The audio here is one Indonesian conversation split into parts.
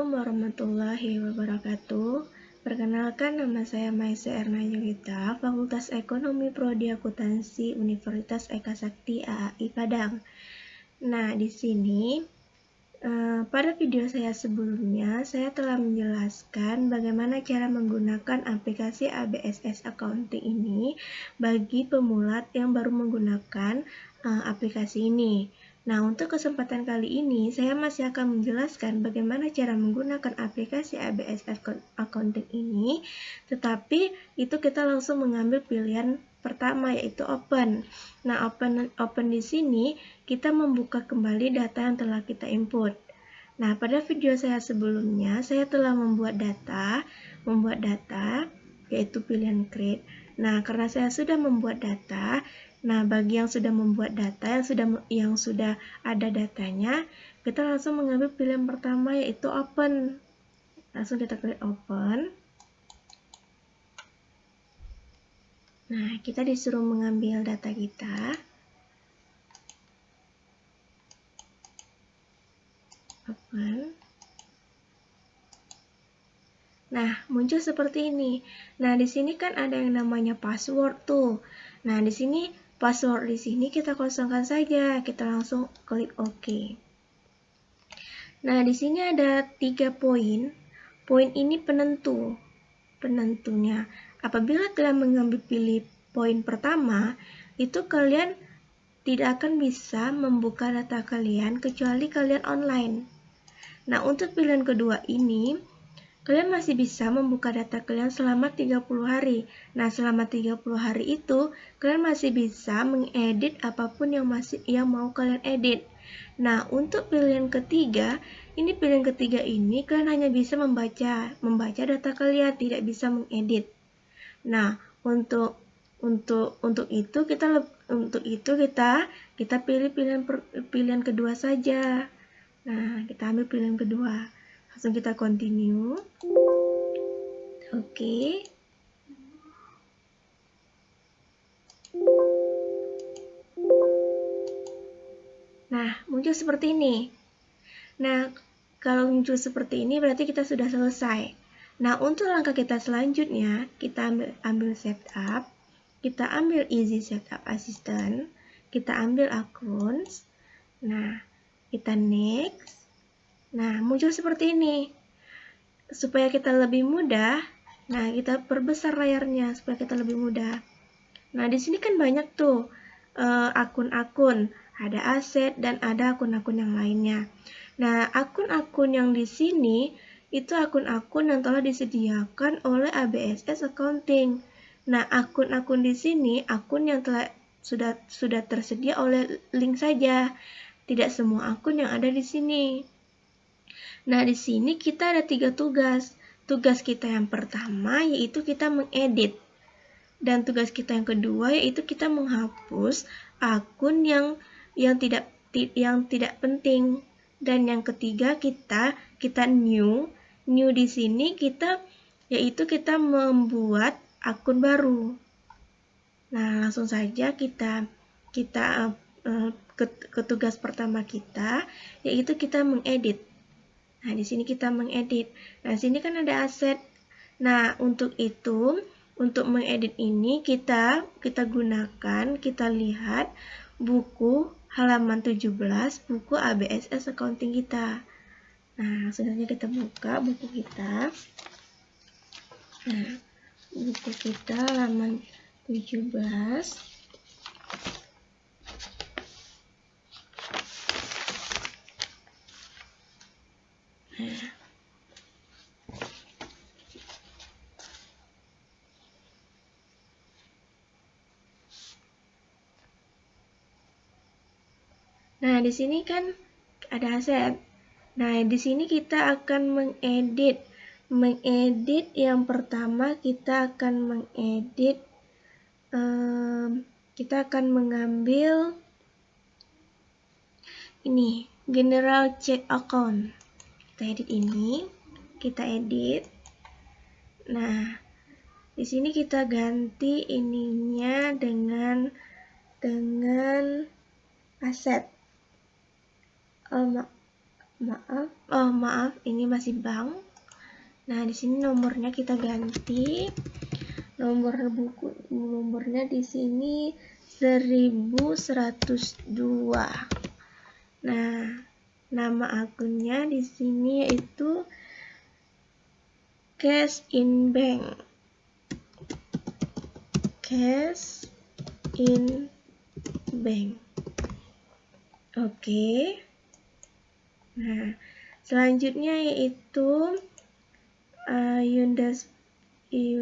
Assalamualaikum warahmatullahi wabarakatuh. Perkenalkan, nama saya Maisa Erna Yulita, Fakultas Ekonomi Prodi Akuntansi Universitas Eka Sakti AAI Padang. Nah, di sini pada video saya sebelumnya, saya telah menjelaskan bagaimana cara menggunakan aplikasi ABSS Accounting ini bagi pemula yang baru menggunakan aplikasi ini. Nah, untuk kesempatan kali ini, saya masih akan menjelaskan bagaimana cara menggunakan aplikasi ABSS Accounting ini, tetapi itu kita langsung mengambil pilihan pertama, yaitu open. Nah, open di sini kita membuka kembali data yang telah kita input. Nah, pada video saya sebelumnya, saya telah membuat data, yaitu pilihan create. Nah, karena saya sudah membuat data, nah bagi yang sudah membuat data, yang sudah ada datanya, kita langsung mengambil pilihan pertama, yaitu open. Langsung kita klik open. Nah, kita disuruh mengambil data kita. Open. Nah, muncul seperti ini. Nah, di sini kan ada yang namanya password tuh. Nah, di sini password di sini kita kosongkan saja. Kita langsung klik OK. Nah, di sini ada 3 poin. Poin ini penentunya. Apabila kalian mengambil pilih poin pertama, itu kalian tidak akan bisa membuka data kalian kecuali kalian online. Nah, untuk pilihan kedua ini, kalian masih bisa membuka data kalian selama 30 hari. Nah, selama 30 hari itu, kalian masih bisa mengedit apapun yang mau kalian edit. Nah, untuk pilihan ketiga ini kalian hanya bisa membaca data kalian, tidak bisa mengedit. Nah, untuk itu kita pilih pilihan kedua saja. Nah, kita ambil pilihan kedua. Langsung kita continue. Oke. Nah, muncul seperti ini. Nah, kalau muncul seperti ini berarti kita sudah selesai. Nah, untuk langkah kita selanjutnya, kita ambil setup, kita ambil easy setup assistant, kita ambil accounts. Nah, kita next. Nah, muncul seperti ini. Supaya kita lebih mudah, nah kita perbesar layarnya supaya kita lebih mudah. Nah, di sini kan banyak tuh akun-akun, ada aset dan ada akun-akun yang lainnya. Nah, akun-akun yang di sini itu akun-akun yang telah disediakan oleh ABSS Accounting. Nah, akun-akun di sini akun yang sudah tersedia oleh link saja. Tidak semua akun yang ada di sini. Nah, di sini kita ada 3 tugas. Tugas kita yang pertama yaitu kita mengedit. Dan tugas kita yang kedua yaitu kita menghapus akun yang tidak penting. Dan yang ketiga kita new. New di sini kita membuat akun baru. Nah, langsung saja kita ke tugas pertama kita, yaitu kita mengedit. Nah, di sini kita mengedit. Nah, sini kan ada aset. Nah, untuk mengedit ini kita gunakan, kita lihat buku halaman 17, buku ABSS Accounting kita. Nah, selanjutnya kita buka buku kita. Nah, buku kita halaman 17. Nah, di sini kan ada aset. Nah, di sini kita akan mengedit. Mengedit yang pertama kita akan mengedit. Kita akan mengambil ini, general check account. Kita edit ini, kita edit. Nah, di sini kita ganti ininya dengan aset. maaf, ini masih bank. Nah, di sini nomornya kita ganti. Nomornya di sini 1102. Nah, nama akunnya di sini yaitu Cash in Bank. Cash in Bank. Oke. Nah, selanjutnya yaitu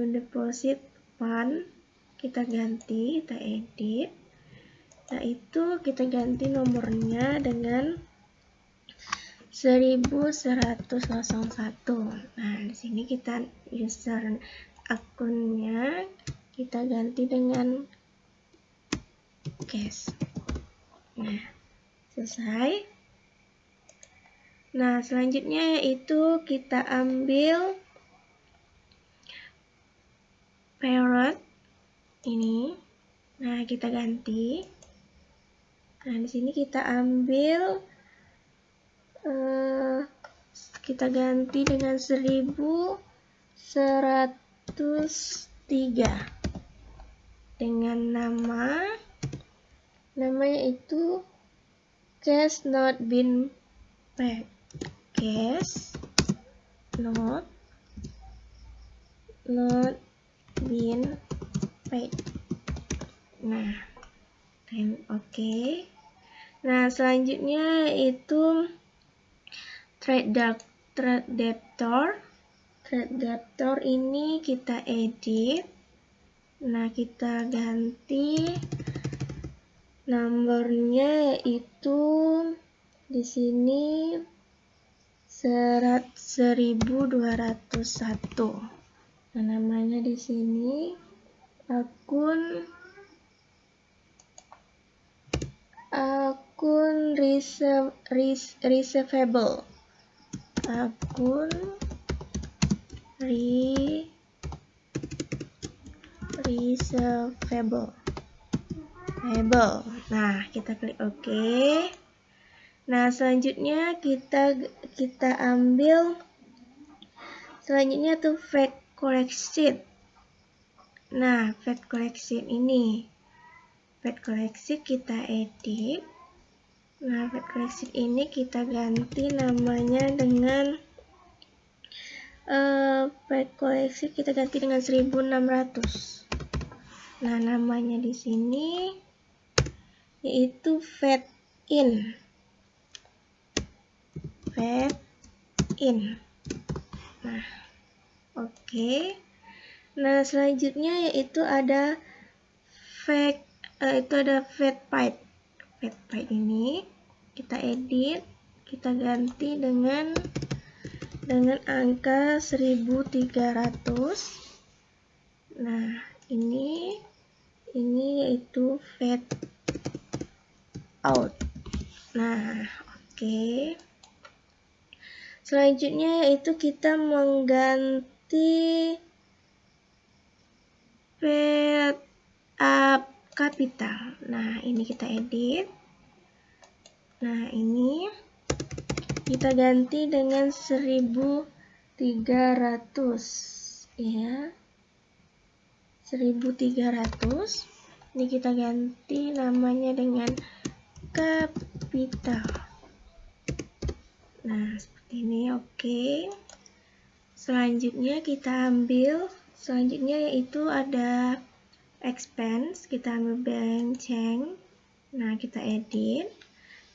Deposit Fund. Kita ganti, kita edit. Nah, itu kita ganti nomornya dengan 1101. Nah, di sini kita user akunnya kita ganti dengan cash. Nah, selesai. Nah, selanjutnya yaitu kita ambil parrot ini. Nah, kita ganti. Nah, di sini kita ambil kita ganti dengan 1103 dengan namanya itu cash not been paid. Cash not been paid. Nah, oke. Nah, selanjutnya itu trade debtor. Trade debtor ini kita edit. Nah, kita ganti nomornya yaitu di sini 1201. Nah, namanya di sini akun receivable. Akun receivable. Nah, kita klik OK. Nah, selanjutnya kita ambil selanjutnya tuh VAT collection. Nah, VAT collection ini. VAT collection kita edit. Nah, VAT collection ini kita ganti namanya dengan VAT collection kita ganti dengan 1600. Nah, namanya di sini yaitu VAT in. VAT in. Nah, oke. Nah, selanjutnya yaitu ada VAT paid. VAT paid ini kita edit, kita ganti dengan angka 1300. Nah, ini yaitu VAT out. Nah, oke. Selanjutnya yaitu kita mengganti VAT up capital. Nah, ini kita edit. Nah, ini kita ganti dengan 1300 ya. 1300. Ini kita ganti namanya dengan capital. Nah, seperti ini. Oke. Selanjutnya kita ambil yaitu ada expense. Kita ambil bank change. Nah, kita edit.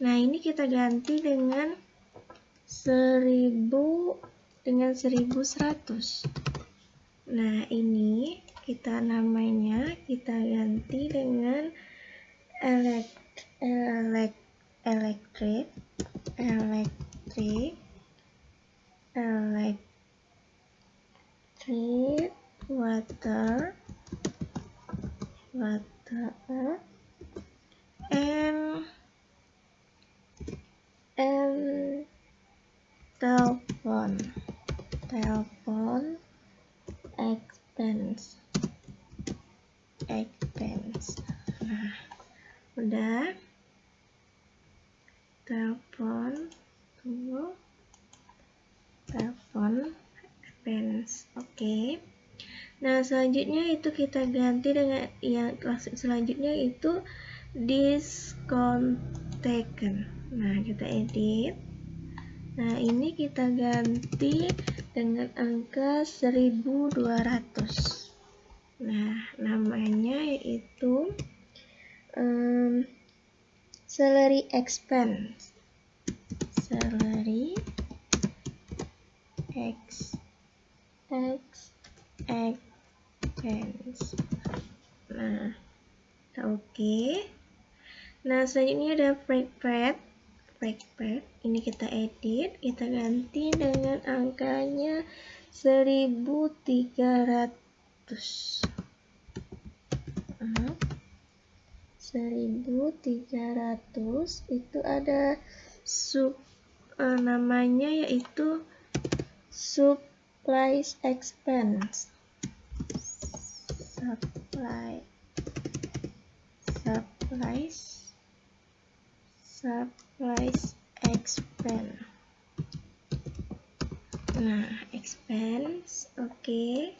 Nah, ini kita ganti dengan 1100. Nah, ini kita ganti dengan electric, water, and telepon expense. Nah, udah. Telepon, tunggu. expense. Oke. Nah, selanjutnya itu kita ganti dengan yang selanjutnya itu discount taken. Nah, kita edit. Nah, ini kita ganti dengan angka 1200. Nah, namanya yaitu salary expense. Salary expense. Nah, oke. Nah, selanjutnya ada freight rate. Ini kita edit, kita ganti dengan angkanya 1300. 1300 itu ada namanya yaitu supplies expense. Supplies expense. Nah, expense, oke.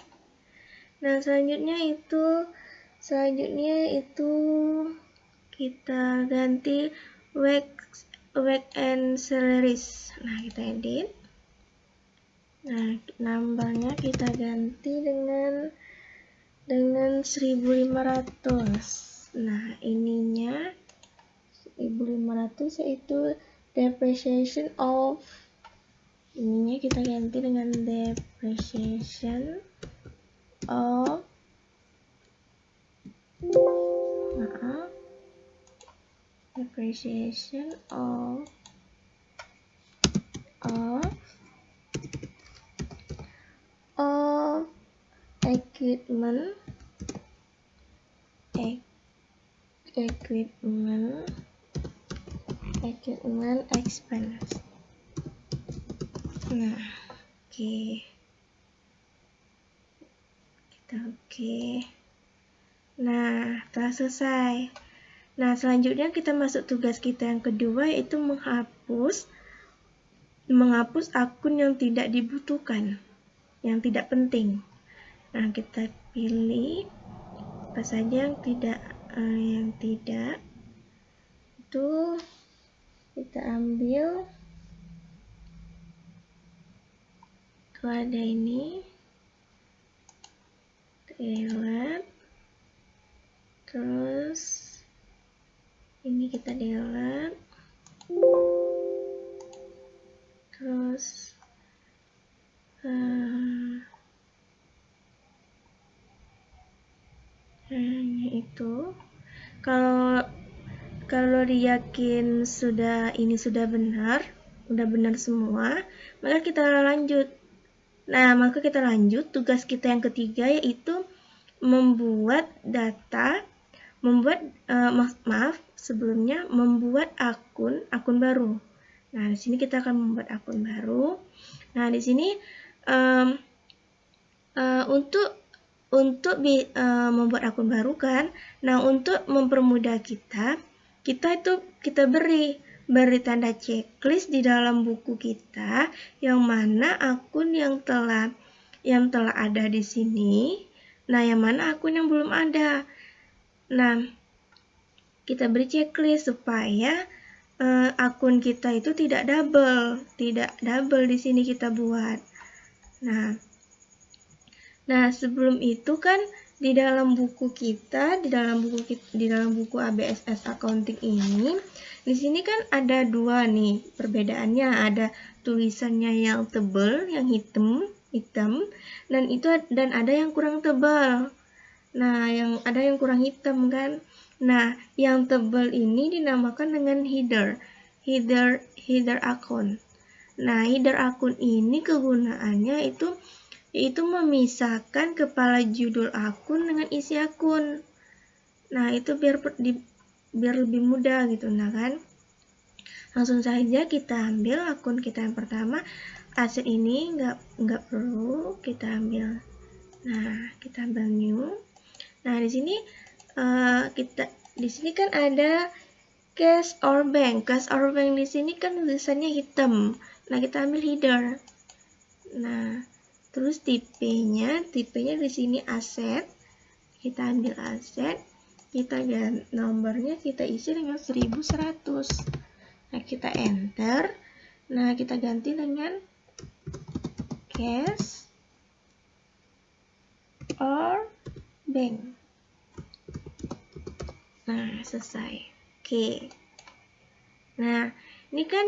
Nah, selanjutnya itu kita ganti wage and salaries. Nah, kita edit. Nah, numbernya kita ganti dengan 1500. Nah, ininya 1500 yaitu depreciation of, ininya kita ganti dengan depreciation of equipment expense. Nah, oke. Kita oke. Nah, telah selesai. Nah, selanjutnya kita masuk tugas kita yang kedua, yaitu menghapus akun yang tidak dibutuhkan, yang tidak penting. Nah, kita pilih apa saja yang tidak itu kita ambil. Kalau ada ini delete, terus ini kita delete, terus itu kalau diyakin ini sudah benar semua, maka kita lanjut. Nah, maka kita lanjut tugas kita yang ketiga, yaitu membuat akun baru. Nah, di sini kita akan membuat akun baru. Nah, di sini untuk membuat akun baru kan. Nah, untuk mempermudah kita beri tanda checklist di dalam buku kita, yang mana akun yang telah ada di sini. Nah, yang mana akun yang belum ada. Nah, kita beri checklist supaya akun kita itu tidak double di sini kita buat. Nah, sebelum itu kan di dalam buku kita, di dalam buku ABSS Accounting ini, di sini kan ada dua nih perbedaannya, ada tulisannya yang tebal, yang hitam, dan ada yang kurang tebal. Nah, ada yang kurang hitam kan. Nah, yang tebal ini dinamakan dengan header akun. Nah, header akun ini kegunaannya itu memisahkan kepala judul akun dengan isi akun. Nah, itu biar lebih mudah gitu, nah kan. Langsung saja kita ambil akun kita yang pertama. Aset ini nggak perlu kita ambil. Nah, kita ambil new. Nah, di sini kan ada cash or bank. Cash or bank di sini kan tulisannya hitam. Nah, kita ambil header. Nah, Terus tipenya di sini aset. Kita ambil aset, nomornya kita isi dengan 1100. Nah, kita enter. Nah, kita ganti dengan cash or bank. Nah, selesai. Oke. Nah, ini kan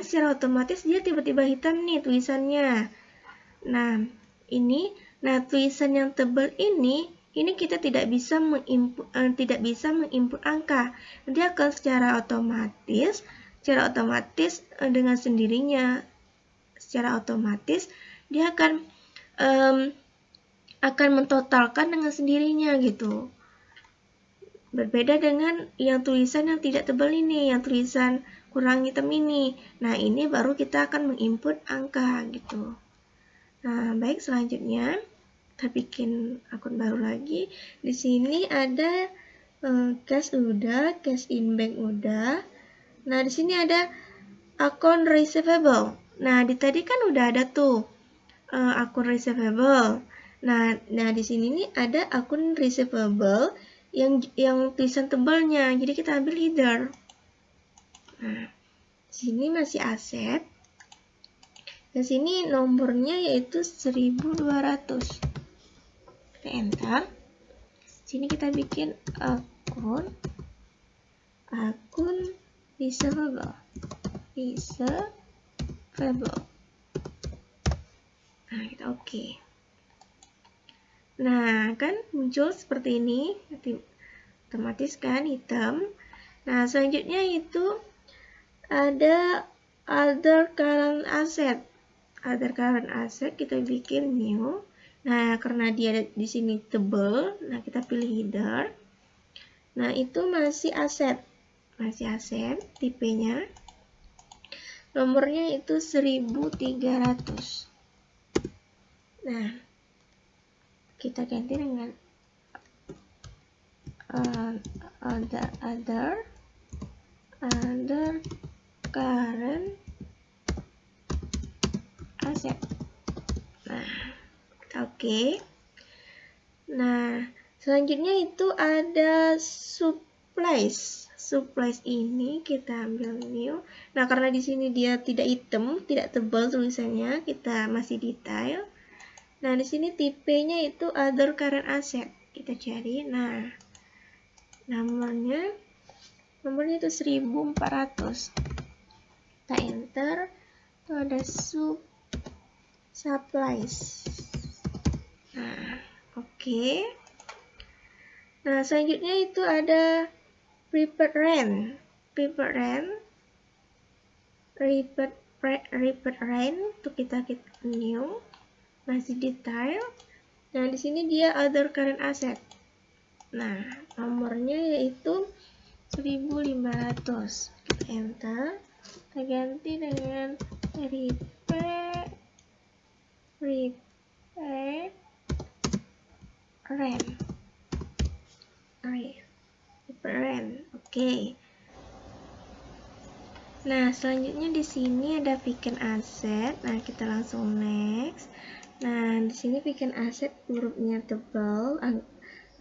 secara otomatis dia tiba-tiba hitam nih tulisannya. Nah, tulisan yang tebal ini kita tidak bisa menginput angka. Nanti akan secara otomatis dengan sendirinya, secara otomatis dia akan mentotalkan dengan sendirinya gitu. Berbeda dengan yang tulisan yang tidak tebal ini, yang tulisan kurang hitam ini. Nah, ini baru kita akan menginput angka gitu. Nah, baik, selanjutnya kita bikin akun baru lagi. Di sini ada cash udah, cash in bank udah. Nah, di sini ada akun receivable. Nah, tadi kan udah ada tuh akun receivable. Nah, di sini nih ada akun receivable yang tulisan tebalnya. Jadi kita ambil header. Nah, di sini masih aset. Di sini nomornya yaitu 1200. Kita enter. Sini kita bikin akun receivable. Nah, kita oke. Nah, kan muncul seperti ini, otomatis kan hitam. Nah, selanjutnya itu ada other current asset. Other current asset kita bikin new. Nah, karena dia di sini tebal, nah kita pilih header. Nah, itu masih aset, tipenya. Nomornya itu 1300. Nah, kita ganti dengan other current asset. Nah, oke. Nah, selanjutnya itu ada supplies. Supplies ini kita ambil new. Nah, karena di sini dia tidak hitam, tidak tebal tulisannya, kita masih detail. Nah, di sini tipenya itu other current asset. Kita cari. Nah, nomornya itu 1400. Kita enter. Itu ada supplies. Nah, oke. Nah, selanjutnya itu ada prepaid rent. Prepaid rent itu kita new, masih detail. Nah, di sini dia other current asset. Nah, nomornya yaitu 1500. Kita enter. Kita ganti dengan prepaid rent. Oke. Nah, selanjutnya di sini ada bikin aset. Nah, kita langsung next. Nah, di sini bikin aset hurufnya tebal.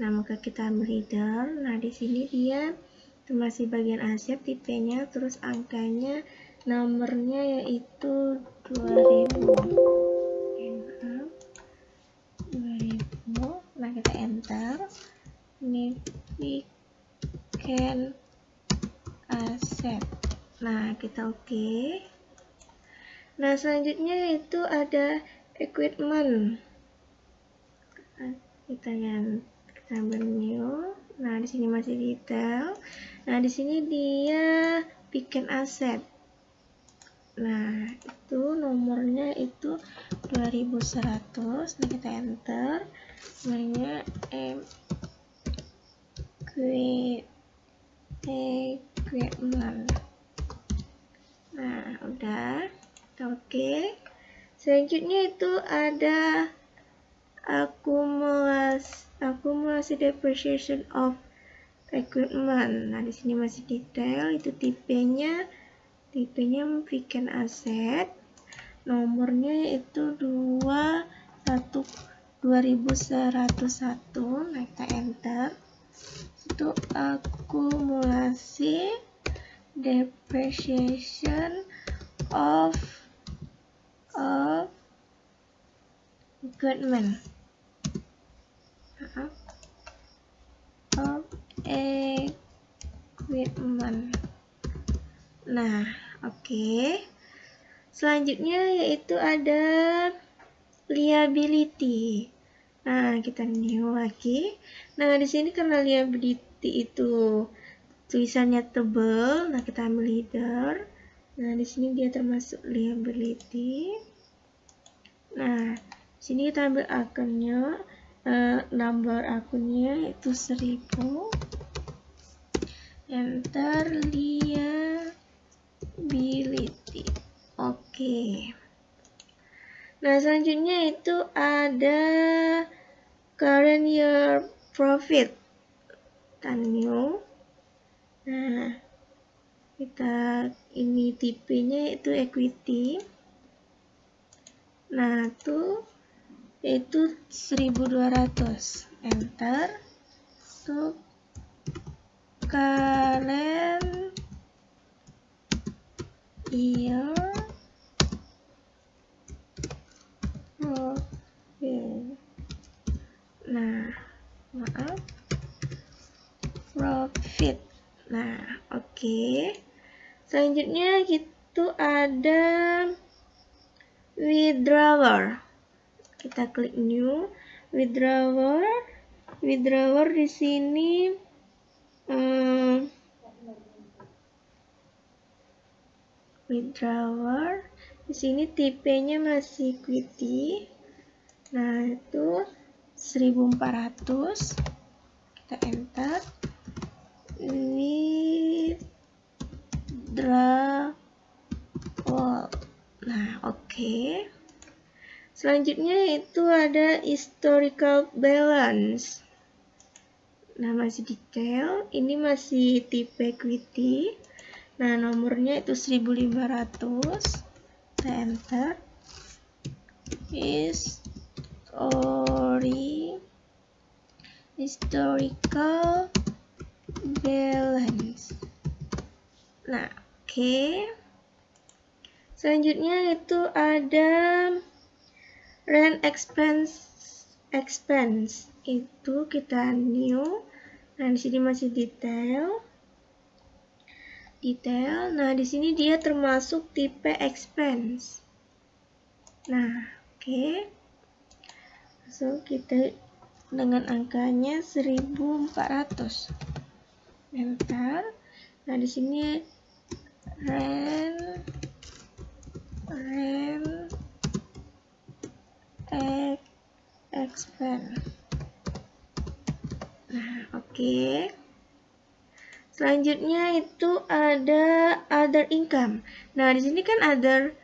Nah, maka kita ambil header. Nah, di sini dia masih bagian aset, tipenya, terus angkanya, nomornya yaitu 2000. Nah, kita enter. Ini bikin aset. Nah, kita oke. Nah, selanjutnya itu ada equipment. Kita ambil new. Nah, di sini masih detail. Nah, di sini dia bikin aset. Nah, itu nomornya itu 2100. Nah, kita enter. Namanya equipment. Nah, udah. Oke. Selanjutnya itu ada akumulasi depreciation of equipment. Nah, di sini masih detail. Itu tipenya bikin aset. Nomornya itu 2 2101, nah kita enter. Itu akumulasi depreciation of equipment Nah, oke. Selanjutnya yaitu ada liability. Nah, kita new lagi. Nah, di sini karena liability itu tulisannya tebal, nah kita ambil header. Nah, di sini dia termasuk liability. Nah, di sini kita ambil akunnya, number akunnya itu 1000. Enter liability. Oke. Nah, selanjutnya itu ada current year profit. Kita new. Nah, kita ini tipenya itu equity. Nah, itu 1200. Enter. Untuk current year profit. Nah, maaf, profit. Nah, oke. Selanjutnya itu ada withdrawal. Kita klik new, withdrawal di sini withdrawal di sini tipenya masih equity. Nah, itu 1400. Kita enter. Withdrawal. Nah, oke. Selanjutnya itu ada historical balance. Nah, masih detail. Ini masih tipe equity. Nah, nomornya itu 1500. Kita enter. Historical balance. Nah, oke. Selanjutnya itu ada rent expense. Itu kita new. Nah, di sini masih detail. Nah, di sini dia termasuk tipe expense. Nah, oke. So, kita dengan angkanya 1400. Enter. Nah, di sini rent expense. Nah, oke. Selanjutnya itu ada other income. Nah, di sini kan other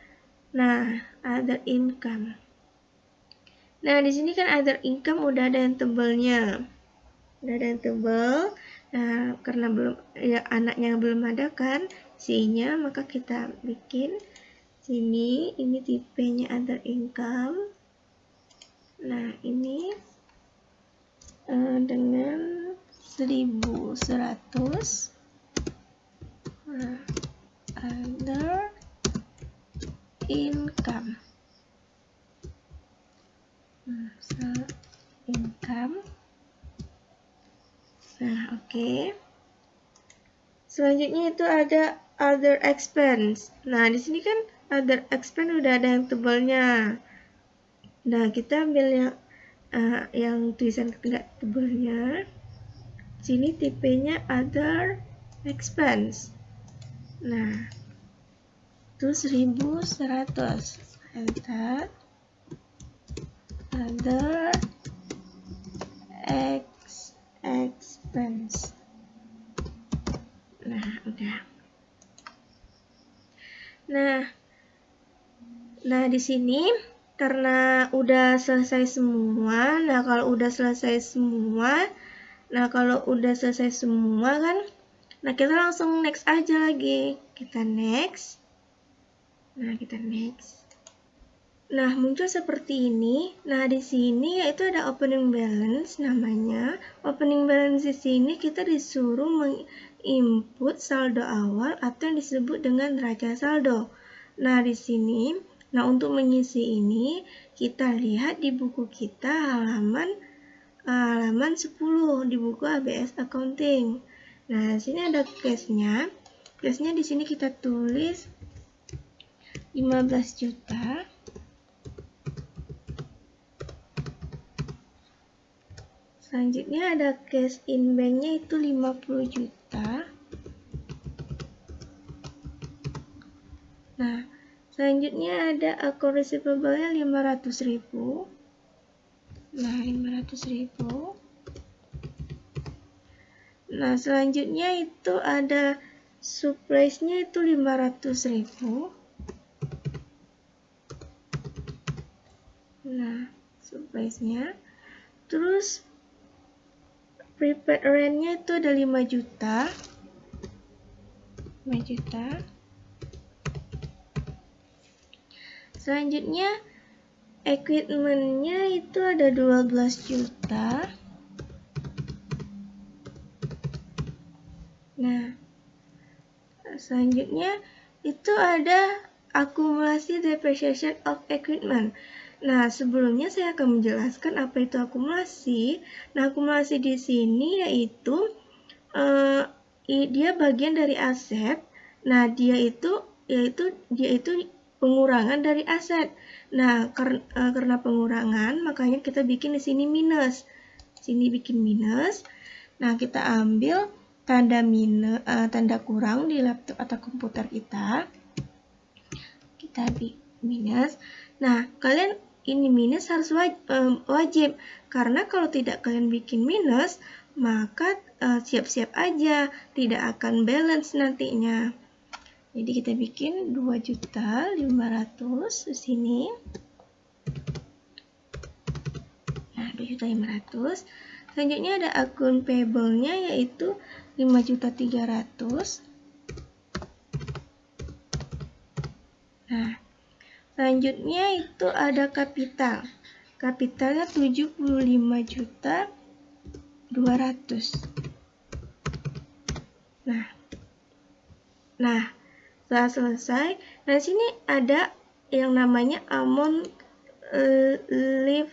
income. Nah, di sini kan other income udah ada yang tebelnya. Nah, karena anaknya belum ada kan C-nya, maka kita bikin sini, ini tipenya other income. Nah, ini dengan 1100. Nah, other income. Nah, oke. Selanjutnya itu ada other expense. Nah, di sini kan other expense udah ada yang tebalnya. Nah, kita ambil yang tulisan tidak tebalnya. Sini tipenya other expense. Nah, itu 1100. Enter. Other expense. Nah, udah. Nah, di sini karena udah selesai semua. Nah, kalau udah selesai semua kan, nah kita langsung next aja lagi. Kita next. Nah, kita next. Nah, muncul seperti ini. Nah, di sini yaitu ada opening balance namanya. Opening balance di sini kita disuruh menginput saldo awal atau yang disebut dengan neraca saldo. Nah, di sini, untuk mengisi ini kita lihat di buku kita halaman 10 di buku ABS Accounting. Nah, di sini ada case-nya. Case-nya di sini kita tulis 15 juta. Selanjutnya ada cash in bank-nya itu 50 juta. Nah, selanjutnya ada account receivable-nya 500.000. Nah, 500.000. Nah, selanjutnya itu ada supplies-nya itu 500.000. Nah, supplies-nya. Terus prepaid rent-nya itu ada 5 juta. 5 juta. Selanjutnya equipment-nya itu ada 12 juta. Nah, selanjutnya itu ada akumulasi depreciation of equipment. Nah, sebelumnya saya akan menjelaskan apa itu akumulasi. Nah, akumulasi di sini yaitu dia bagian dari aset. Nah, dia itu pengurangan dari aset. Nah, karena pengurangan, makanya kita bikin di sini minus. Sini bikin minus. Nah, kita ambil tanda kurang di laptop atau komputer kita. Kita minus. Nah, kalian ini minus harus wajib, karena kalau tidak kalian bikin minus, maka siap-siap aja tidak akan balance nantinya. Jadi kita bikin 2.500.000 di sini. Nah, 2.500.000. Selanjutnya ada akun payable-nya yaitu 5.300.000. Nah, selanjutnya itu ada kapital. Kapitalnya 75.200.000. Nah, setelah selesai, nah sini ada yang namanya amount leave.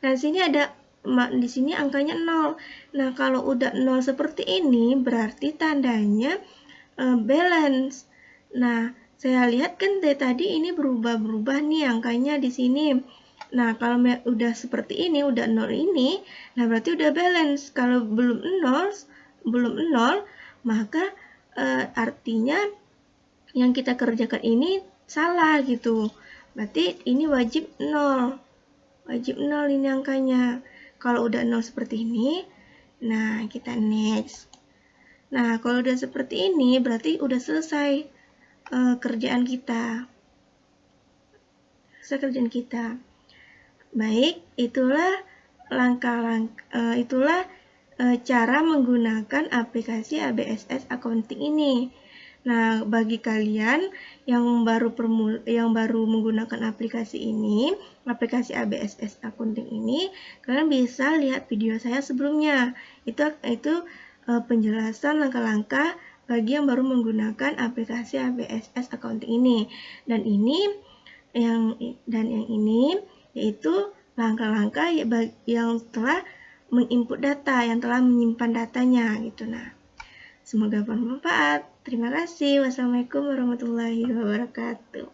Nah, sini ada di sini angkanya 0. Nah, kalau udah 0 seperti ini berarti tandanya balance. Nah, saya lihat kan dari tadi ini berubah-berubah nih angkanya di sini. Nah, kalau udah seperti ini, udah 0 ini, nah berarti udah balance. Kalau belum 0, maka artinya yang kita kerjakan ini salah gitu. Berarti ini wajib 0. Wajib 0 ini angkanya. Kalau udah 0 seperti ini, nah kita next. Nah, kalau udah seperti ini berarti udah selesai kerjaan kita. Baik, itulah cara menggunakan aplikasi ABSS Accounting ini. Nah, bagi kalian yang baru menggunakan aplikasi ini, aplikasi ABSS Accounting ini, kalian bisa lihat video saya sebelumnya. Itu penjelasan langkah-langkah bagi yang baru menggunakan aplikasi ABSS Accounting ini. Dan yang ini yaitu langkah-langkah yang telah menginput data, yang telah menyimpan datanya gitu. Nah, semoga bermanfaat. Terima kasih. Wassalamualaikum warahmatullahi wabarakatuh.